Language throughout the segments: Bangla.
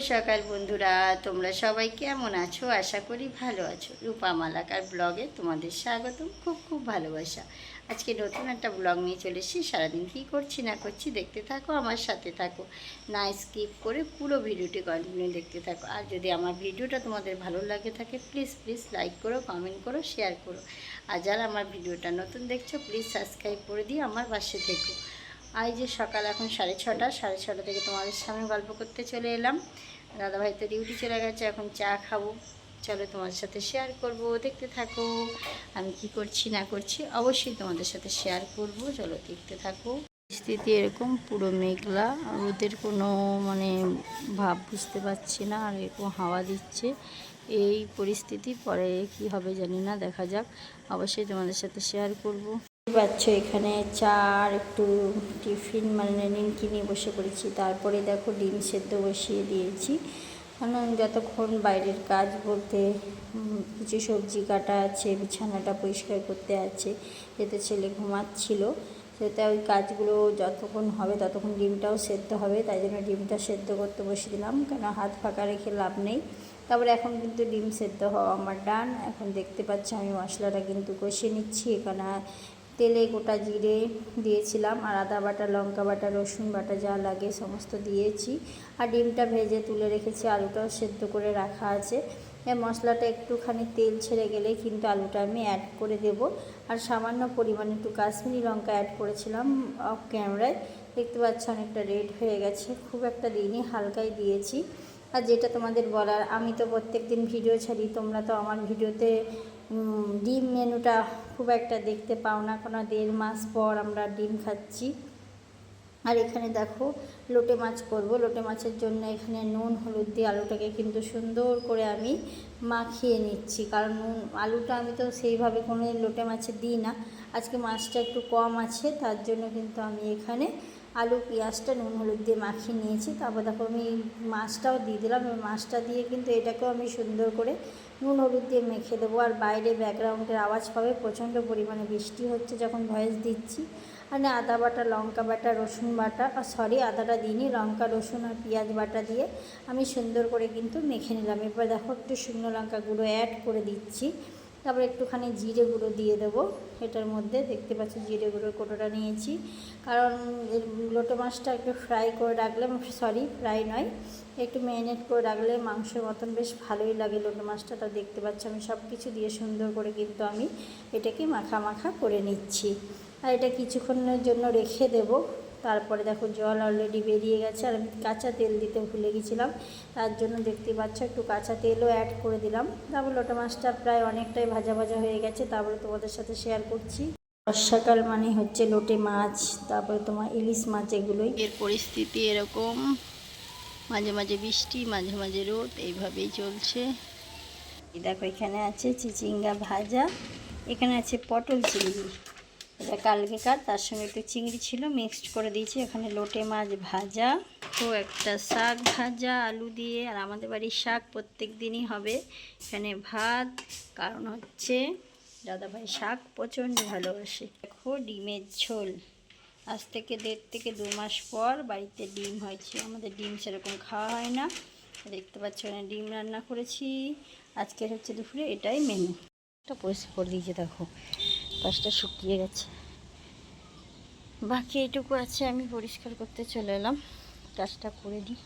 সকাল বন্ধুরা, তোমরা সবাই কেমন আছো? আশা করি ভালো আছো। রূপা মালাকার ব্লগে তোমাদের স্বাগতম, খুব খুব ভালোবাসা। আজকে নতুন একটা ব্লগ নিয়ে চলে এসেছি। সারাদিন কী করছি না করছি দেখতে থাকো, আমার সাথে থাকো, না স্কিপ করে পুরো ভিডিওটি কন্টিনিউ দেখতে থাকো। আর যদি আমার ভিডিওটা তোমাদের ভালো লাগে থাকে প্লিজ প্লিজ লাইক করো, কমেন্ট করো, শেয়ার করো। আর যারা আমার ভিডিওটা নতুন দেখছো প্লিজ সাবস্ক্রাইব করে দিয়ে আমার পাশে থেকো। আর যে সকাল এখন 6:30 থেকে তোমাদের সামনে গল্প করতে চলে এলাম। দাদাভাই তো ডিউটি চলে গেছে, এখন চা খাবো। চলো তোমাদের সাথে শেয়ার করব, দেখতে থাকো। আমি কি করছি না করছি অবশ্যই তোমাদের সাথে শেয়ার করব, চলো দেখতে থাকো। পরিস্থিতি এরকম পুরো মেঘলা, রোদের কোনো ভাব বুঝতে পারছি না, আর এরকম হাওয়া দিচ্ছে। এই পরিস্থিতি পরে কি হবে জানি না, দেখা যাক। অবশ্যই তোমাদের সাথে শেয়ার করব। পাচ্ছ এখানে চা আর একটু টিফিন নিমকি নিয়ে বসে পড়েছি। তারপরে দেখো ডিম সেদ্ধ বসিয়ে দিয়েছি, কারণ যতক্ষণ বাইরের কাজ বলতে কিছু সবজি কাটা আছে, বিছানাটা পরিষ্কার করতে আছে, যেতে ছেলে ঘুমাচ্ছিল, সেটা ওই কাজগুলো যতক্ষণ হবে ততক্ষণ ডিমটাও সেদ্ধ হবে। তাই জন্য ডিমটা সেদ্ধ করতে বসে দিলাম, কেন হাত ফাঁকা রেখে লাভ নেই। তারপরে এখন কিন্তু ডিম সেদ্ধ হওয়া আমার ডান। এখন দেখতে পাচ্ছি আমি মশলাটা কিন্তু কষিয়ে নিচ্ছি। এখানে তেলে গোটা জিরে দিয়েছিলাম, আর আদা বাটা, লঙ্কা বাটা, রসুন বাটা যা লাগে সমস্ত দিয়েছি। আর ডিমটা ভেজে তুলে রেখেছি, আলুটাও সেদ্ধ করে রাখা আছে। এই মশলাটা একটুখানি তেল ছেড়ে গেলে কিন্তু আলুটা আমি অ্যাড করে দেব। আর সামান্য পরিমাণে একটু কাশ্মীরি লঙ্কা অ্যাড করেছিলাম অফ ক্যামেরায়। দেখতে পাচ্ছি অনেকটা রেড হয়ে গেছে, খুব একটা দিনই হালকাই দিয়েছি। আর যেটা তোমাদের বলার, আমি তো প্রত্যেক দিন ভিডিও ছাড়ি, তোমরা তো আমার ভিডিওতে ডিম মেনুটা খুব একটা দেখতে পাও না, কোনো 1.5 মাস পর আমরা ডিম খাচ্ছি। আর এখানে দেখো লোটে মাছ করব। লোটে মাছের জন্য এখানে নুন হলুদ দিয়ে আলুটাকে কিন্তু সুন্দর করে আমি মাখিয়ে নিচ্ছি, কারণ আলুটা আমি তো সেইভাবে কোনো লোটে মাছে দিই না। আজকে মাছটা একটু কম আছে, তার জন্য কিন্তু আমি এখানে আলু পেঁয়াজটা নুন হলুদ দিয়ে মাখিয়ে নিয়েছি। তারপর দেখো আমি মাছটাও দিয়ে দিলাম। এই মাছটা দিয়ে কিন্তু এটাকেও আমি সুন্দর করে নুন হলুদ দিয়ে মেখে দেবো। আর বাইরে ব্যাকগ্রাউন্ডের আওয়াজ পাবে, প্রচণ্ড পরিমাণে বৃষ্টি হচ্ছে যখন ভয়েস দিচ্ছি। মানে আদা বাটা, লঙ্কা বাটা, রসুন বাটা, আদাটা দিইনি, লঙ্কা রসুন আর পেঁয়াজ বাটা দিয়ে আমি সুন্দর করে কিন্তু মেখে নিলাম। এরপর দেখো একটু শুকনো লঙ্কা গুঁড়ো অ্যাড করে দিচ্ছি। তারপর একটুখানি জিরে গুঁড়ো দিয়ে দেবো এটার মধ্যে। দেখতে পাচ্ছি জিরে গুঁড়োর কোটোটা নিয়েছি, কারণ লোটে মাছটা একটু ফ্রাই করে রাখলে, ফ্রাই নয়, একটু ম্যারিনেট করে রাখলে মাংসের মতন বেশ ভালোই লাগে লোটে মাছটা। তা দেখতে পাচ্ছি আমি সব কিছু দিয়ে সুন্দর করে কিন্তু আমি এটাকে মাখা মাখা করে নিচ্ছি। আর এটা কিছুক্ষণের জন্য রেখে দেব। তারপরে দেখো জল অলরেডি বেরিয়ে গেছে, আর আমি কাঁচা তেল দিতে ভুলে গেছিলাম, তার জন্য দেখতে পাচ্ছ একটু কাঁচা তেলও অ্যাড করে দিলাম। তারপর লোটে মাছটা প্রায় অনেকটাই ভাজা ভাজা হয়ে গেছে, তারপরে তোমাদের সাথে শেয়ার করছি। বর্ষাকাল মানে হচ্ছে লোটে মাছ, তারপরে তোমার ইলিশ মাছ, এগুলোই। এর পরিস্থিতি এরকম, মাঝে মাঝে বৃষ্টি, মাঝে মাঝে রোদ, এইভাবেই চলছে। দেখো এখানে আছে চিচিঙ্গা ভাজা, এখানে আছে পটল চিংড়ি, এটা কালকেকার, তার সঙ্গে একটু চিংড়ি ছিল, মিক্সড করে দিয়েছি। এখানে লোটে মাছ ভাজা, তো একটা শাক ভাজা আলু দিয়ে। আর আমাদের বাড়ির শাক প্রত্যেক দিনই হবে। এখানে ভাত, কারণ হচ্ছে দাদাভাই শাক প্রচণ্ড ভালোবাসে। দেখো ডিমের ঝোল, আজ থেকে 1.5 থেকে 2 মাস পর বাড়িতে ডিম হয়েছে। আমাদের ডিম সেরকম খাওয়া হয় না। দেখতে পাচ্ছ এখানে ডিম রান্না করেছি। আজকের হচ্ছে দুপুরে এটাই মেনু। একটা পরিষ্কার করে দিয়েছে, দেখো পাশটা শুকিয়ে গেছে, বাকি এইটুকু আছে। আমি পরিষ্কার করতে চলে এলাম, কাজটা করে দিই।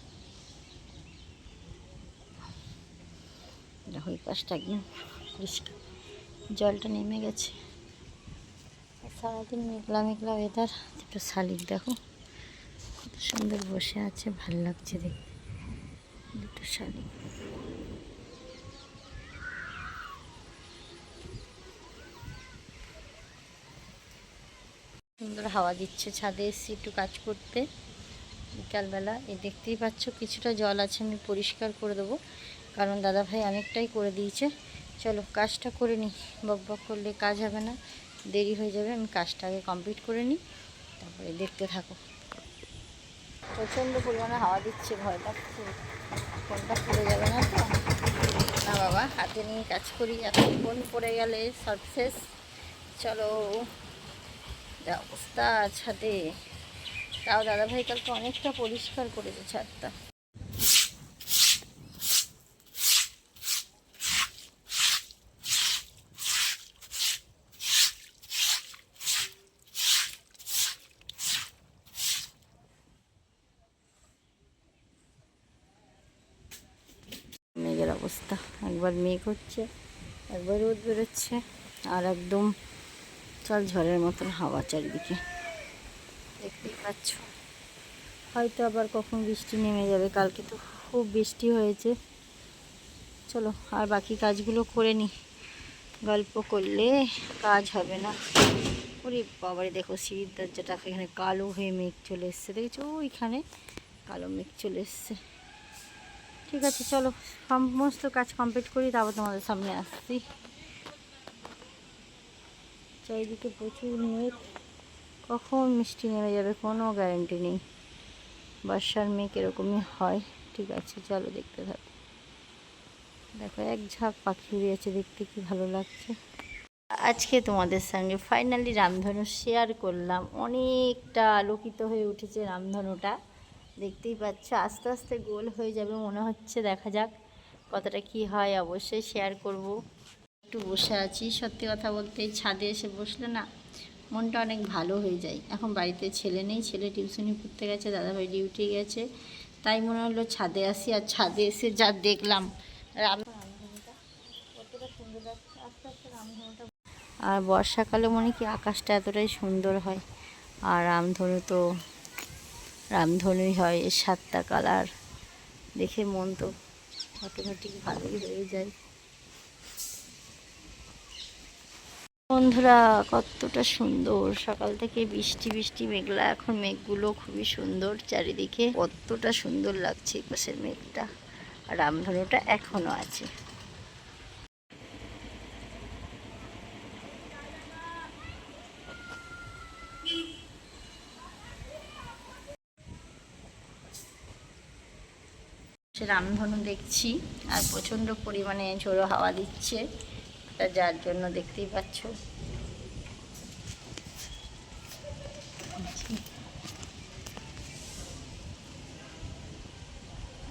দেখো এই পাশটা একদম পরিষ্কার, জলটা নেমে গেছে। সারাদিন মেঘলা মেঘলা ওয়েদার, একটু শালিক দেখো কত সুন্দর বসে আছে, ভাল লাগছে দেখতে। দুটো শালিক, সুন্দর হাওয়া দিচ্ছে। ছাদে এসেছি একটু কাজ করতে বিকালবেলা। এই দেখতেই পাচ্ছ কিছুটা জল আছে, আমি পরিষ্কার করে দেবো, কারণ দাদাভাই অনেকটাই করে দিয়েছে। চলো কাজটা করে নিই, বক বক করলে কাজ হবে না, দেরি হয়ে যাবে। আমি কাজটা আগে কমপ্লিট করে নিই, তারপরে দেখতে থাকো। প্রচণ্ড পরিমাণে হাওয়া দিচ্ছে, ভয় লাগছে ফোনটা পড়ে যাবে না তো। না বাবা, হাতে নিয়ে কাজ করি, এখন ফোন পড়ে গেলে সব শেষ। চলো, যা অবস্থা ছাদে। তাও দাদাভাই কালকে অনেকটা পরিষ্কার করেছে ছাদটা। অবস্থা, একবার মেঘ হচ্ছে, একবার রোদ বেরোচ্ছে, আর একদম চাল ঝড়ের মতন হাওয়া চারিদিকে, দেখতেই পাচ্ছ। হয়তো আবার কখন বৃষ্টি নেমে যাবে, কালকে তো খুব বৃষ্টি হয়েছে। চলো আর বাকি কাজগুলো করে নিই, গল্প করলে কাজ হবে না। ওরে বাবারে দেখো সিঁড়ির দরজাটা এখানে কালো হয়ে মেঘ চলে এসছে, দেখেছো ওইখানে কালো মেঘ চলে এসছে। ঠিক আছে চলো সমস্ত কাজ কমপ্লিট করি, তারপর তোমাদের সামনে আসছি। চারিদিকে প্রচুর মেঘ, কখন মিষ্টি নেমে যাবে কোনো গ্যারান্টি নেই। বর্ষার মেঘ এরকমই হয়। ঠিক আছে চলো দেখতে থাকো। দেখো এক ঝাঁক পাখি উড়ে আছে, দেখতে কি ভালো লাগছে। আজকে তোমাদের সঙ্গে ফাইনালি রামধনু শেয়ার করলাম। অনেকটা আলোকিত হয়ে উঠেছে রামধনুটা, দেখতেই পাচ্ছ। আস্তে আস্তে গোল হয়ে যাবে মনে হচ্ছে, দেখা যাক কতটা কি হয়, অবশ্যই শেয়ার করব। একটু বসে আছি, সত্যি কথা বলতে ছাদে এসে বসলে না মনটা অনেক ভালো হয়ে যায়। এখন বাড়িতে ছেলে নেই, ছেলে টিউশনি পড়তে গেছে, দাদাভাই ডিউটি গেছে, তাই মনে হলো ছাদে আসি। আর ছাদে এসে যা দেখলাম রামধনুটা কতটা সুন্দর লাগছে। আস্তে আস্তে রামধনুটা, আর বর্ষাকালে মনে কি আকাশটা এতটাই সুন্দর হয়। আর রামধনু তো রামধনুই হয়, এর 7টা কালার দেখে মন তো অটোমেটিক ভালোই হয়ে যায়। বন্ধুরা কতটা সুন্দর, সকাল থেকে বৃষ্টি বৃষ্টি মেঘলা, এখন মেঘগুলো খুবই সুন্দর চারিদিকে, কতটা সুন্দর লাগছে পাশের মেঘটা। আর রামধনুটা এখনো আছে। সে রামধনু দেখছি, আর প্রচণ্ড পরিমাণে ঝোড়ো হাওয়া দিচ্ছে, যার জন্য দেখতেই পাচ্ছ।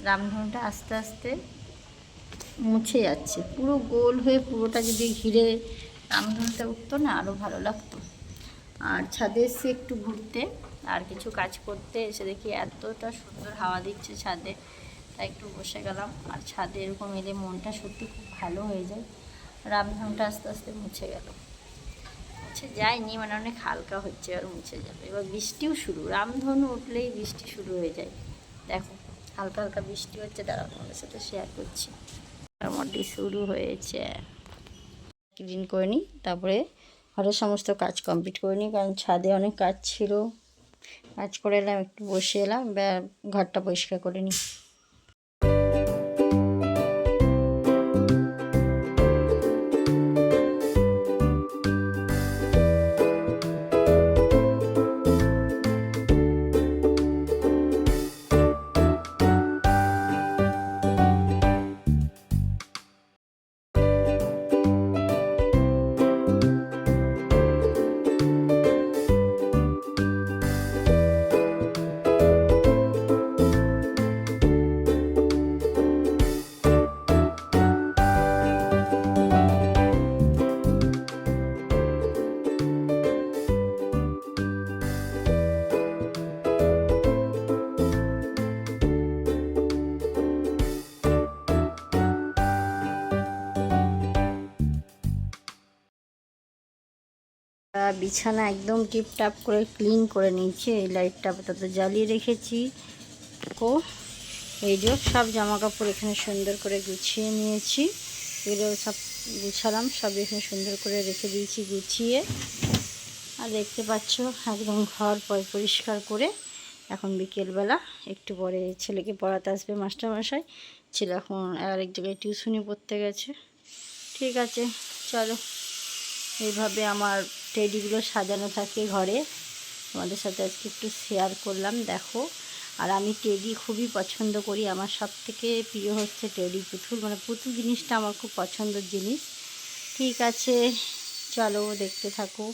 রামধনুটা আস্তে আস্তে মুছে যাচ্ছে, পুরো গোল হয়ে পুরোটা যদি ঘিরে রামধনুটা উঠতো না আরও ভালো লাগতো। আর ছাদে এসে একটু ঘুরতে আর কিছু কাজ করতে এসে দেখি এতটা সুন্দর হাওয়া দিচ্ছে ছাদে, তাই একটু বসে গেলাম। আর ছাদে এরকম এলে মনটা সত্যি খুব ভালো হয়ে যায়। রামধনুটা আস্তে আস্তে মুছে গেল, মুছে যায়নি মানে অনেক হালকা হচ্ছে, আর মুছে যাবে। এবার বৃষ্টিও শুরু, রামধনু উঠলেই বৃষ্টি শুরু হয়ে যায়। দেখো হালকা হালকা বৃষ্টি হচ্ছে, দাঁড়াও তোমাদের সাথে শেয়ার করছি। মোটামুটি শুরু হয়েছে, ক্লিন করে নিই, তারপরে ঘরের সমস্ত কাজ কমপ্লিট করে নিই, কারণ ছাদে অনেক কাজ ছিল। কাজ করে এলাম, একটু বসে এলাম, ঘরটা পরিষ্কার করে নিই। বিছানা একদম টিপটাপ করে ক্লিন করে নিয়েছি। এই লাইটটা আপাতত জ্বালিয়ে রেখেছি। ও এই যে সব জামা কাপড় এখানে সুন্দর করে গুছিয়ে নিয়েছি, এগুলো সব গুছালাম, সব এখানে সুন্দর করে রেখে দিয়েছি গুছিয়ে। আর দেখতে পাচ্ছ একদম ঘর পরিষ্কার করে এখন বিকেলবেলা একটু পরে ছেলেকে পড়াতে আসবে মাস্টারমশাই। ছেলে এখন আরেক জায়গায় টিউশনি পড়তে গেছে। ঠিক আছে চলো, এইভাবে আমার টেডিগুলো সাজানো থাকে ঘরে, তোমাদের সাথে আজকে একটু শেয়ার করলাম। দেখো, আর আমি টেডি খুবই পছন্দ করি, আমার সব থেকে প্রিয় হচ্ছে টেডি পুতুল, মানে পুতুল জিনিসটা আমার খুব পছন্দের জিনিস। ঠিক আছে চলো দেখতে থাকো।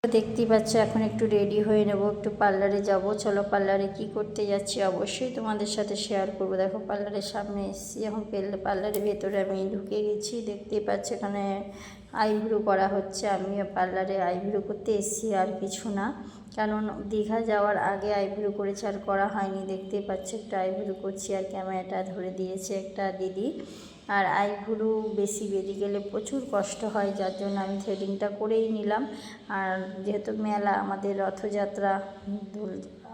দেখতেই পাচ্ছ এখন একটু রেডি হয়ে নেব, একটু পার্লারে যাব। চলো পার্লারে কি করতে যাচ্ছি অবশ্যই তোমাদের সাথে শেয়ার করব। দেখো পার্লারের সামনে এসেছি, এখন পার্লারের ভেতরে আমি ঢুকে গেছি। দেখতেই পাচ্ছ এখানে আইব্রো করা হচ্ছে, আমি পার্লারে আইব্রো করতে এসেছি, আর কিছু না। কারণ দীঘা যাওয়ার আগে আইব্রো করেছে, আর করা হয়নি। দেখতেই পাচ্ছ একটা আইব্রো করছি, আর ক্যামেরাটা ধরে দিয়েছে একটা দিদি। আর আইব্রো বেশি বেরিয়ে গেলে প্রচুর কষ্ট হয়, যার জন্য আমি থ্রেডিংটা করেই নিলাম। আর যেহেতু মেলা, আমাদের রথযাত্রা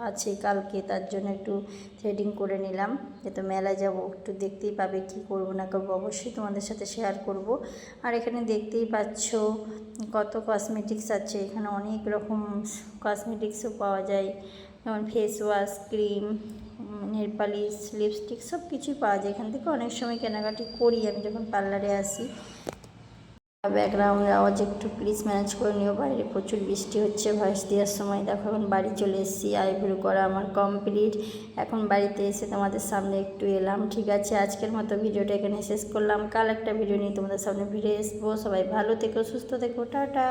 আছে কালকে, তার জন্য একটু থ্রেডিং করে নিলাম। যেহেতু মেলা যাব, একটু দেখতেই পাবে কি করব না করবো, অবশ্যই তোমাদের সাথে শেয়ার করব। আর এখানে দেখতেই পাচ্ছ কত কসমেটিক্স আছে। এখানে অনেক রকম কসমেটিক্সও পাওয়া যায়, যেমন face wash, cream, nail polish, lipstick সব কিছুই পাওয়া যায়। এখান থেকে অনেক সময় কেনাকাটি করি আমি যখন পার্লারে আসি। ব্যাকগ্রাউন্ড আওয়াজ একটু প্লিজ ম্যানেজ করে নিও, বাইরে প্রচুর বৃষ্টি হচ্ছে ভয়েস দেওয়ার সময়। দেখো এখন বাড়ি চলে এসেছি, আইব্রো করা আমার কমপ্লিট। এখন বাড়িতে এসে তোমাদের সামনে একটু এলাম। ঠিক আছে, আজকের মতো ভিডিওটা এখানে শেষ করলাম। কাল একটা ভিডিও নিয়ে তোমাদের সামনে ফিরে আসবো। সবাই ভালো থেকো, সুস্থ থেকো, টাটা।